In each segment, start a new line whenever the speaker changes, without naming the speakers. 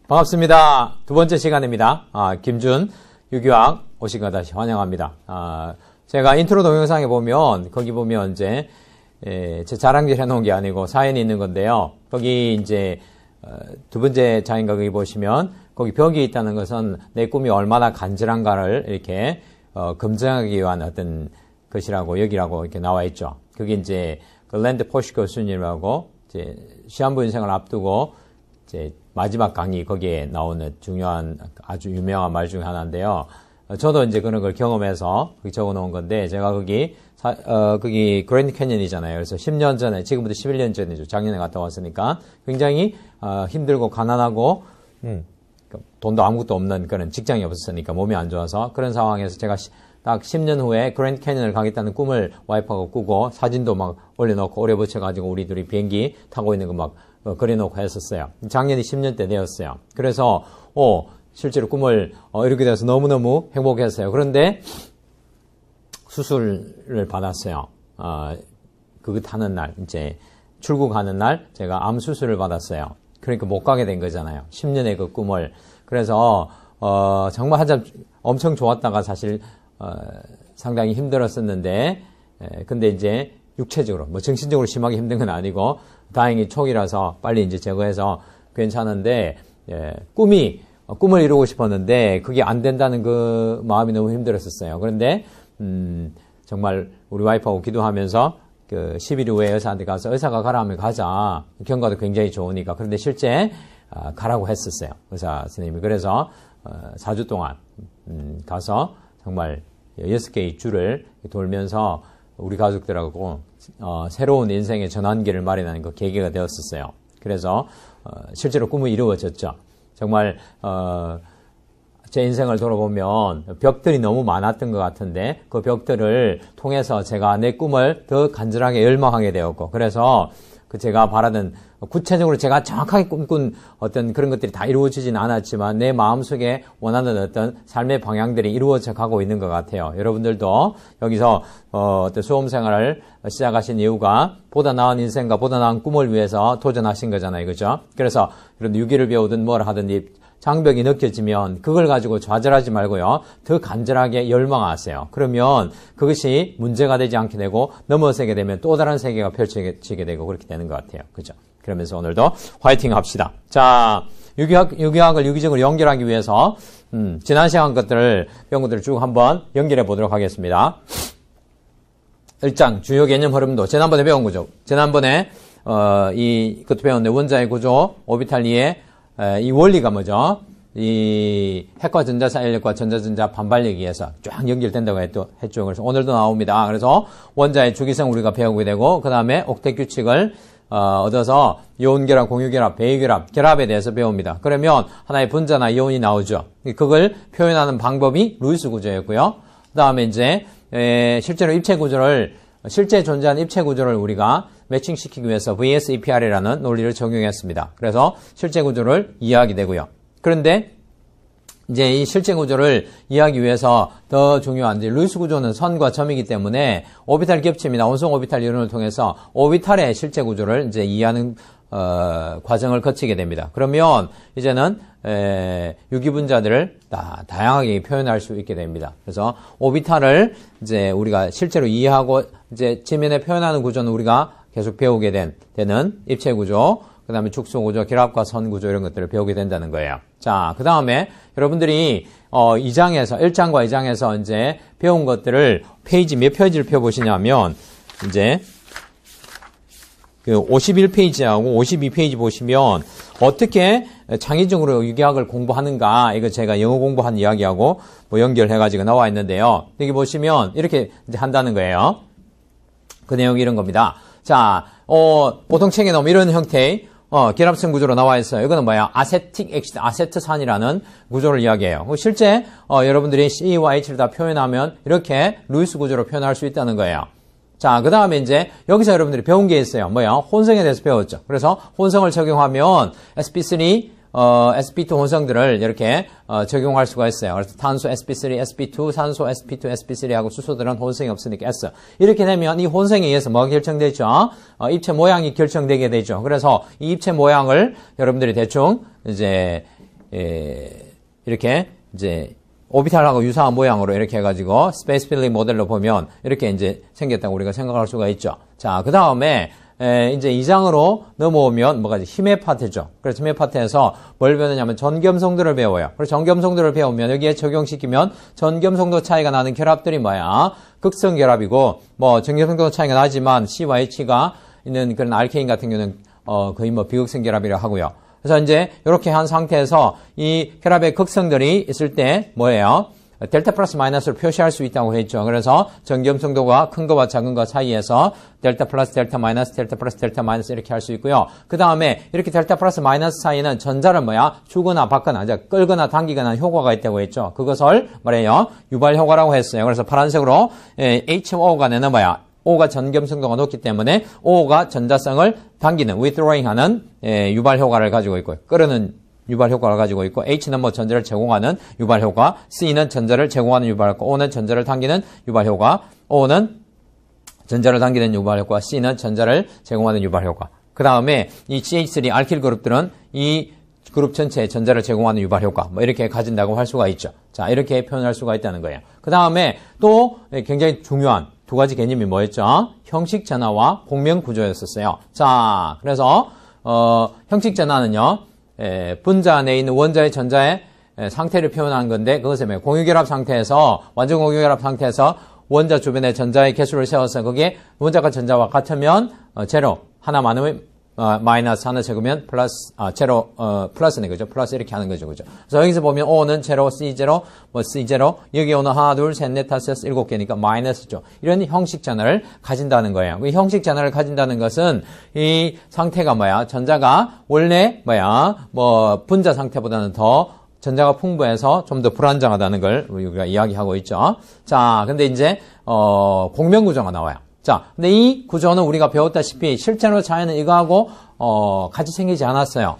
반갑습니다. 두 번째 시간입니다. 김준 유기학 오신 거 다시 환영합니다. 제가 인트로 동영상에 보면, 거기 보면 이제, 제 자랑질 해놓은 게 아니고 사연이 있는 건데요. 거기 이제, 두 번째 장인가 거기 보시면, 거기 벽이 있다는 것은 내 꿈이 얼마나 간절한가를 이렇게, 검증하기 위한 어떤 것이라고, 여기라고 이렇게 나와 있죠. 그게 이제, 그 랜드 포시 교수님하고, 이제, 시한부 인생을 앞두고, 이제, 마지막 강의 거기에 나오는 중요한 아주 유명한 말 중에 하나인데요. 저도 이제 그런 걸 경험해서 적어 놓은 건데, 제가 거기 그랜드 캐년이잖아요. 그래서 10년 전에, 지금부터 11년 전이죠. 작년에 갔다 왔으니까 굉장히 힘들고 가난하고 돈도 아무것도 없는 그런 직장이 없었으니까 몸이 안 좋아서 그런 상황에서 제가 딱 10년 후에 그랜드 캐년을 가겠다는 꿈을 와이프하고 꾸고 사진도 막 올려놓고 오래 붙여가지고 우리 둘이 비행기 타고 있는 거 막 그려놓고 했었어요. 작년이 10년 때 되었어요. 그래서 실제로 꿈을 이렇게 돼서 너무너무 행복했어요. 그런데 수술을 받았어요. 그거 타는 날, 이제 출국하는 날 제가 암 수술을 받았어요. 그러니까 못 가게 된 거잖아요. 10년의 그 꿈을. 그래서 정말 한참 엄청 좋았다가 사실 상당히 힘들었었는데, 근데 이제 육체적으로, 뭐 정신적으로 심하게 힘든 건 아니고, 다행히 초기라서 빨리 이제 제거해서 괜찮은데, 꿈을 이루고 싶었는데, 그게 안 된다는 그 마음이 너무 힘들었었어요. 그런데, 정말 우리 와이프하고 기도하면서, 10일 후에 의사한테 가서 의사가 가라 하면 가자. 경과도 굉장히 좋으니까. 그런데 실제, 가라고 했었어요. 의사 선생님이. 그래서, 4주 동안, 가서 정말 6개의 주를 돌면서 우리 가족들하고 새로운 인생의 전환기를 마련하는 그 계기가 되었었어요. 그래서 실제로 꿈이 이루어졌죠. 정말 제 인생을 돌아보면 벽들이 너무 많았던 것 같은데 그 벽들을 통해서 제가 내 꿈을 더 간절하게 열망하게 되었고, 그래서 제가 바라던 구체적으로 제가 정확하게 꿈꾼 어떤 그런 것들이 다 이루어지진 않았지만 내 마음속에 원하는 어떤 삶의 방향들이 이루어져 가고 있는 것 같아요. 여러분들도 여기서 어떤 수험생활을 시작하신 이유가 보다 나은 인생과 보다 나은 꿈을 위해서 도전하신 거잖아요. 그죠? 그래서 이런 유기를 배우든 뭘 하든 장벽이 느껴지면 그걸 가지고 좌절하지 말고요. 더 간절하게 열망하세요. 그러면 그것이 문제가 되지 않게 되고 넘어서게 되면 또 다른 세계가 펼쳐지게 되고 그렇게 되는 것 같아요. 그죠? 그러면서 오늘도 화이팅 합시다. 자, 유기학을 유기적으로 연결하기 위해서 지난 시간 배운 것들을 쭉 한번 연결해 보도록 하겠습니다. 1장 주요 개념 흐름도 지난번에 배운 거죠. 지난번에 그것도 배웠는데 원자의 구조, 오비탈리의 이 원리가 뭐죠? 이 핵과 전자사 인력과 전자전자 반발력에 의해서 쫙 연결된다고 했죠. 그래서 오늘도 나옵니다. 그래서 원자의 주기성 우리가 배우게 되고, 그 다음에 옥텟 규칙을 얻어서 이온결합, 공유결합, 배유결합, 결합에 대해서 배웁니다. 그러면 하나의 분자나 이온이 나오죠. 그걸 표현하는 방법이 루이스 구조였고요. 그 다음에 이제 실제로 실제 존재하는 입체 구조를 우리가 매칭시키기 위해서 VS-EPR이라는 논리를 적용했습니다. 그래서 실제 구조를 이해하게 되고요. 그런데 이제 이 실제 구조를 이해하기 위해서 더 중요한 루이스 구조는 선과 점이기 때문에 오비탈 겹침이나 온성 오비탈 이론을 통해서 오비탈의 실제 구조를 이제 이해하는 과정을 거치게 됩니다. 그러면 이제는 유기 분자들을 다양하게 표현할 수 있게 됩니다. 그래서 오비탈을 이제 우리가 실제로 이해하고 이제 지면에 표현하는 구조는 우리가 계속 배우게 되는 입체 구조, 그 다음에 축소 구조, 결합과 선 구조 이런 것들을 배우게 된다는 거예요. 자, 그 다음에 여러분들이 1장과 2장에서 이제 배운 것들을 몇 페이지를 펴보시냐면 이제 그 51페이지하고 52페이지 보시면 어떻게 창의적으로 유기학을 공부하는가, 이거 제가 영어 공부한 이야기하고 뭐 연결해가지고 나와 있는데요. 여기 보시면 이렇게 이제 한다는 거예요. 그 내용이 이런 겁니다. 자, 보통 책에 나오면 이런 형태의 결합성 구조로 나와 있어요. 이거는 뭐야? 아세틱 액시드, 아세트산이라는 구조를 이야기해요. 실제 여러분들이 C와 H를 다 표현하면 이렇게 루이스 구조로 표현할 수 있다는 거예요. 자, 그 다음에 이제 여기서 여러분들이 배운 게 있어요. 뭐야? 혼성에 대해서 배웠죠. 그래서 혼성을 적용하면 sp3, sp2 혼성들을 이렇게 적용할 수가 있어요. 그래서 탄소 sp3, sp2, 산소 sp2, sp3하고 수소들은 혼성이 없으니까 S. 이렇게 되면 이 혼성에 의해서 뭐가 결정되죠? 입체 모양이 결정되게 되죠. 그래서 이 입체 모양을 여러분들이 대충 이제 이렇게 이제 오비탈하고 유사한 모양으로 이렇게 해가지고 스페이스 필링 모델로 보면 이렇게 이제 생겼다고 우리가 생각할 수가 있죠. 자, 그 다음에 이제 2장으로 넘어오면 뭐가 힘의 파트죠. 그래서 힘의 파트에서 뭘 배우느냐면 전겸성도를 배워요. 그래서 전겸성도를 배우면 여기에 적용시키면 전겸성도 차이가 나는 결합들이 뭐야? 극성 결합이고 뭐 전겸성도 차이가 나지만 C와 H가 있는 그런 알케인 같은 경우는 거의 뭐 비극성 결합이라고 하고요. 그래서 이제 이렇게 한 상태에서 이 결합의 극성들이 있을 때 뭐예요? 델타 플러스 마이너스로 표시할 수 있다고 했죠. 그래서 전겸성도가 큰 거와 작은 거 사이에서 델타 플러스 델타 마이너스 델타 플러스 델타 마이너스 이렇게 할 수 있고요. 그 다음에 이렇게 델타 플러스 마이너스 사이는 전자를 뭐야? 주거나 받거나 끌거나 당기거나 하는 효과가 있다고 했죠. 그것을 말해요. 유발 효과라고 했어요. 그래서 파란색으로 HO가 내는 뭐야? O가 전겸성도가 높기 때문에 O가 전자성을 당기는 withdrawing 하는 유발 효과를 가지고 있고 끄르는 유발 효과를 가지고 있고 H는 뭐 전자를 제공하는 유발 효과, C는 전자를 제공하는 유발 효과, O는 전자를 당기는 유발 효과, O는 전자를 당기는 유발 효과, C는 전자를 제공하는 유발 효과. 그 다음에 이 CH3 알킬 그룹들은 이 그룹 전체에 전자를 제공하는 유발 효과 뭐 이렇게 가진다고 할 수가 있죠. 자, 이렇게 표현할 수가 있다는 거예요. 그 다음에 또 굉장히 중요한 두 가지 개념이 뭐였죠? 형식 전화와 공명 구조였었어요. 자, 그래서 형식 전화는요. 분자 안에 있는 원자의 전자의 상태를 표현한 건데 그것은 뭐예요? 공유결합 상태에서 완전 공유결합 상태에서 원자 주변에 전자의 개수를 세워서 거기에 원자가 전자와 같으면 제로 하나 많으면 마이너스 하나 적으면 플러스 제로 플러스네 그죠? 플러스 이렇게 하는 거죠, 그죠? 그래서 여기서 보면 O는 제로, C 제로, 뭐 C 제로 여기 오는 하나, 둘, 셋, 넷, 다섯, 여섯, 일곱 개니까 마이너스죠. 이런 형식 전화를 가진다는 거예요. 이 형식 전화를 가진다는 것은 이 상태가 뭐야? 전자가 원래 뭐야? 뭐 분자 상태보다는 더 전자가 풍부해서 좀 더 불안정하다는 걸 우리가 이야기하고 있죠. 자, 근데 이제 공명 구조가 나와요. 자, 근데 이 구조는 우리가 배웠다시피 실제로 자연은 이거하고 같이 생기지 않았어요.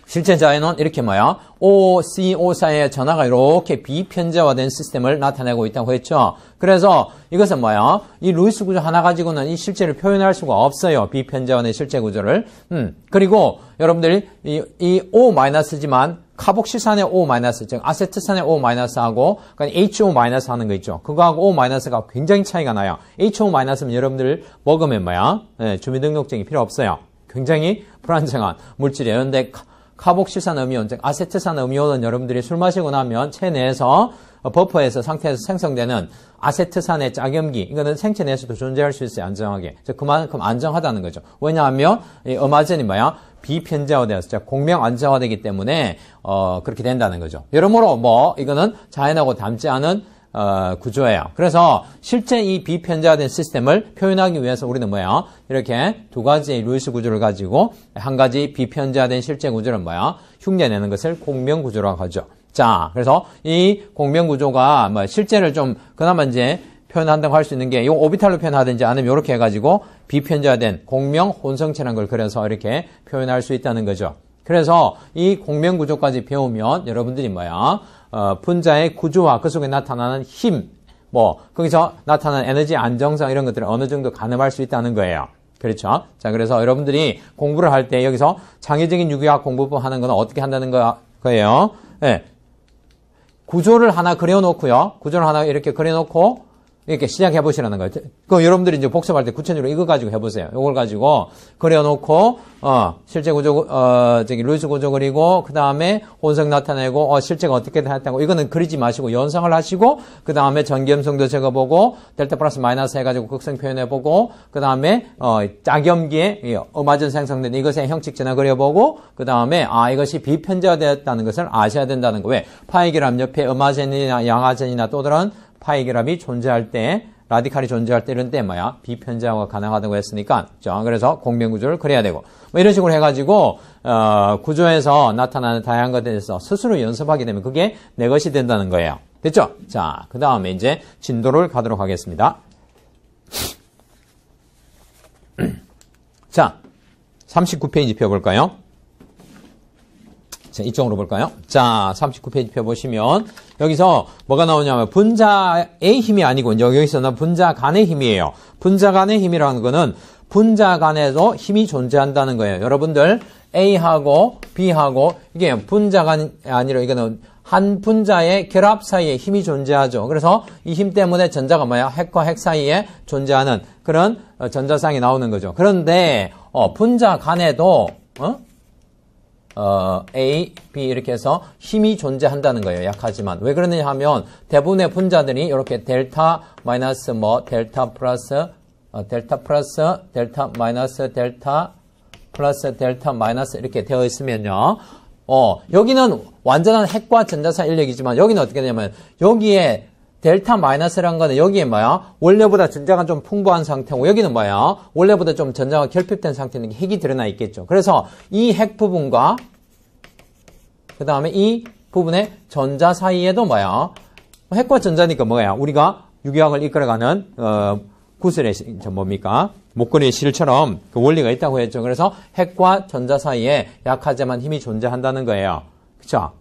실제 자연은 이렇게 뭐야? O, C, O 사이의 전하가 이렇게 비편제화된 시스템을 나타내고 있다고 했죠. 그래서 이것은 뭐야? 이 루이스 구조 하나 가지고는 이 실제를 표현할 수가 없어요. 비편제화된 실제 구조를. 그리고 여러분들이 이 O-지만 카복시산의 O-, 즉 아세트산의 O-하고 HO- 하는 거 있죠. 그거하고 O-가 굉장히 차이가 나요. HO-는 여러분들 먹으면 뭐야? 주민등록증이 필요 없어요. 굉장히 불안정한 물질이에요. 근데 카복시산 음이온, 즉 아세트산 음이온은 여러분들이 술 마시고 나면 체내에서 버퍼에서 상태에서 생성되는 아세트산의 짝염기, 이거는 생체 내에서도 존재할 수 있어요. 안정하게. 그만큼 안정하다는 거죠. 왜냐하면 이 음아젠이 뭐야? 비편제화되어서 공명 안정화되기 때문에 그렇게 된다는 거죠. 여러모로 뭐 이거는 자연하고 닮지 않은 구조예요. 그래서 실제 이 비편제화된 시스템을 표현하기 위해서 우리는 뭐야? 이렇게 두 가지의 루이스 구조를 가지고 한 가지 비편제화된 실제 구조를 뭐야? 흉내내는 것을 공명 구조라고 하죠. 자, 그래서 이 공명 구조가 뭐 실제를 좀 그나마 이제 표현한다고 할 수 있는 게 이 오비탈로 표현하든지 아니면 이렇게 해가지고 비편제화된 공명 혼성체라는 걸 그려서 이렇게 표현할 수 있다는 거죠. 그래서 이 공명 구조까지 배우면 여러분들이 뭐야? 분자의 구조와 그 속에 나타나는 힘, 뭐 거기서 나타나는 에너지 안정성 이런 것들을 어느 정도 가늠할 수 있다는 거예요. 그렇죠? 자, 그래서 여러분들이 공부를 할 때 여기서 창의적인 유기학 공부법 하는 건 어떻게 한다는 거예요? 네. 구조를 하나 그려놓고요. 구조를 하나 이렇게 그려놓고 이렇게 시작해 보시라는 거예요. 그럼 여러분들이 이제 복습할 때 구체적으로 이거 가지고 해보세요. 이걸 가지고 그려놓고 실제 구조 루이스 구조 그리고 그 다음에 혼성 나타내고 실제가 어떻게 됐다고 이거는 그리지 마시고 연상을 하시고 그 다음에 전기염성도 적어보고 델타 플러스 마이너스 해가지고 극성 표현해보고 그 다음에 짝염기에 음아전 생성된 이것의 형식 전화 그려보고 그 다음에 이것이 비편제화되었다는 것을 아셔야 된다는 거. 왜? 파이결합 옆에 음아젠이나 양아젠이나 또 다른 파이결합이 존재할 때, 라디칼이 존재할 때 이런 때 뭐야? 비편제화가 가능하다고 했으니까, 그래서 공명 구조를 그려야 되고, 뭐 이런 식으로 해가지고 구조에서 나타나는 다양한 것에 대해서 스스로 연습하게 되면 그게 내 것이 된다는 거예요. 됐죠? 자, 그 다음에 이제 진도를 가도록 하겠습니다. 자, 39페이지 펴볼까요? 자, 이쪽으로 볼까요? 자, 39페이지 펴보시면 여기서 뭐가 나오냐면 분자의 힘이 아니고 여기서는 분자 간의 힘이에요. 분자 간의 힘이라는 거는 분자 간에도 힘이 존재한다는 거예요. 여러분들 A하고 B하고 이게 분자가 아니라 이거는 한 분자의 결합 사이에 힘이 존재하죠. 그래서 이 힘 때문에 전자가 뭐야? 핵과 핵 사이에 존재하는 그런 전자쌍이 나오는 거죠. 그런데 분자 간에도 A, B 이렇게 해서 힘이 존재한다는 거예요. 약하지만. 왜 그러느냐 하면 대부분의 분자들이 이렇게 델타 마이너스 델타 플러스 델타 마이너스 델타 플러스 델타 마이너스 이렇게 되어 있으면요. 여기는 완전한 핵과 전자사 인력이지만 여기는 어떻게 되냐면 여기에 델타 마이너스라는 거는 여기에 뭐야? 원래보다 전자가 좀 풍부한 상태고 여기는 뭐야? 원래보다 좀 전자가 결핍된 상태는 핵이 드러나 있겠죠. 그래서 이 핵 부분과 그 다음에 이 부분의 전자 사이에도 뭐야? 핵과 전자니까 뭐야? 우리가 유기학을 이끌어가는 구슬의 뭡니까? 목걸이의 실처럼 그 원리가 있다고 했죠. 그래서 핵과 전자 사이에 약하지만 힘이 존재한다는 거예요. 그쵸?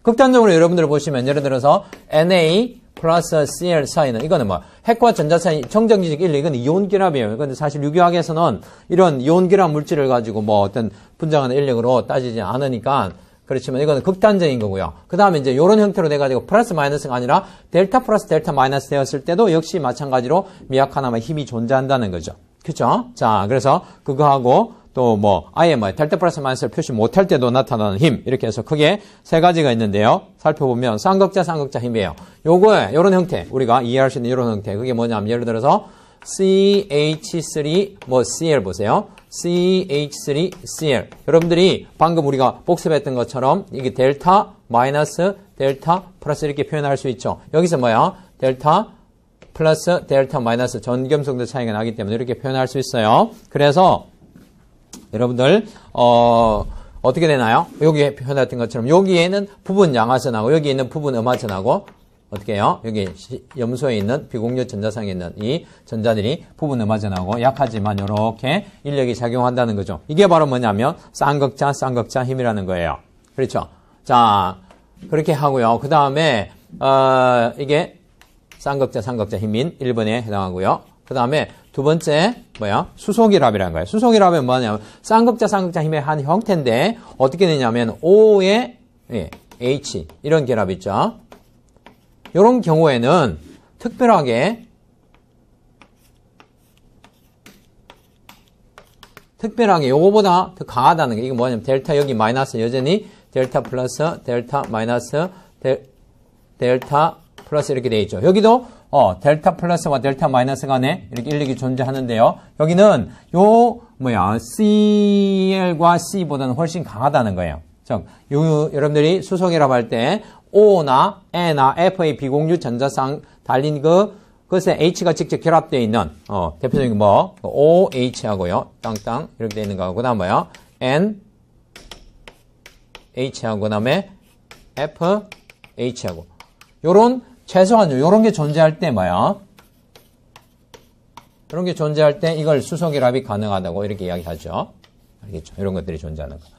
극단적으로 여러분들 보시면 예를 들어서 Na 플러스 Cl 사이는 이거는 뭐 핵과 전자 사이 정정지식 1, 이건 이온 결합이에요. 근데 사실 유기학에서는 이런 이온 결합 물질을 가지고 뭐 어떤 분자간의 인력으로 따지지 않으니까 그렇지만 이거는 극단적인 거고요. 그 다음에 이제 이런 형태로 돼가지고 플러스 마이너스가 아니라 델타 플러스 델타 마이너스 되었을 때도 역시 마찬가지로 미약하나마 힘이 존재한다는 거죠. 그쵸? 자, 그래서 그거하고 또 뭐 아예 뭐 델타 플러스 마이너스를 표시 못할 때도 나타나는 힘 이렇게 해서 크게 세 가지가 있는데요. 살펴보면 쌍극자 힘이에요. 요거에 요런 형태 우리가 이해할 수 있는 이런 형태 그게 뭐냐면 예를 들어서 CH3 Cl 보세요. CH3Cl 여러분들이 방금 우리가 복습했던 것처럼 이게 델타 마이너스 델타 플러스 이렇게 표현할 수 있죠. 여기서 뭐야? 델타 플러스 델타 마이너스 전겸성도 차이가 나기 때문에 이렇게 표현할 수 있어요. 그래서 여러분들 어떻게 되나요? 여기에 표현했던 것처럼 여기에는 부분 양화선하고 여기 있는 부분 음화선하고 어떻게 해요? 여기 염소에 있는 비공유 전자상에 있는 이 전자들이 부분 음화전하고 약하지만 이렇게 인력이 작용한다는 거죠. 이게 바로 뭐냐면 쌍극자 힘이라는 거예요. 그렇죠? 자, 그렇게 하고요. 그 다음에 이게 쌍극자 힘인 1번에 해당하고요. 그 다음에 두 번째 뭐야? 수소결합이라는 거예요. 수소결합은 뭐냐면 쌍극자 힘의 한 형태인데 어떻게 되냐면 O에 H 이런 결합 있죠. 이런 경우에는 특별하게 요거보다 더 강하다는 게 이거 뭐냐면 델타 여기 마이너스 여전히 델타 플러스 델타 마이너스 델타 플러스 이렇게 돼 있죠. 여기도 델타 플러스와 델타 마이너스 간에 이렇게 인력이 존재하는데요. 여기는 Cl과 C보다는 훨씬 강하다는 거예요. 즉, 여러분들이 수소결합 할 때 O나 N나 F의 비공유 전자쌍 달린 그것에 H가 직접 결합되어 있는 대표적인 OH하고요. 땅땅 이렇게 되어 있는 거하고 그 다음 뭐야? N H하고 그 다음에 FH하고 요런 최소한 요런 게 존재할 때 뭐야? 이런 게 존재할 때 이걸 수소결합이 가능하다고 이렇게 이야기하죠. 알겠죠? 이런 것들이 존재하는 거.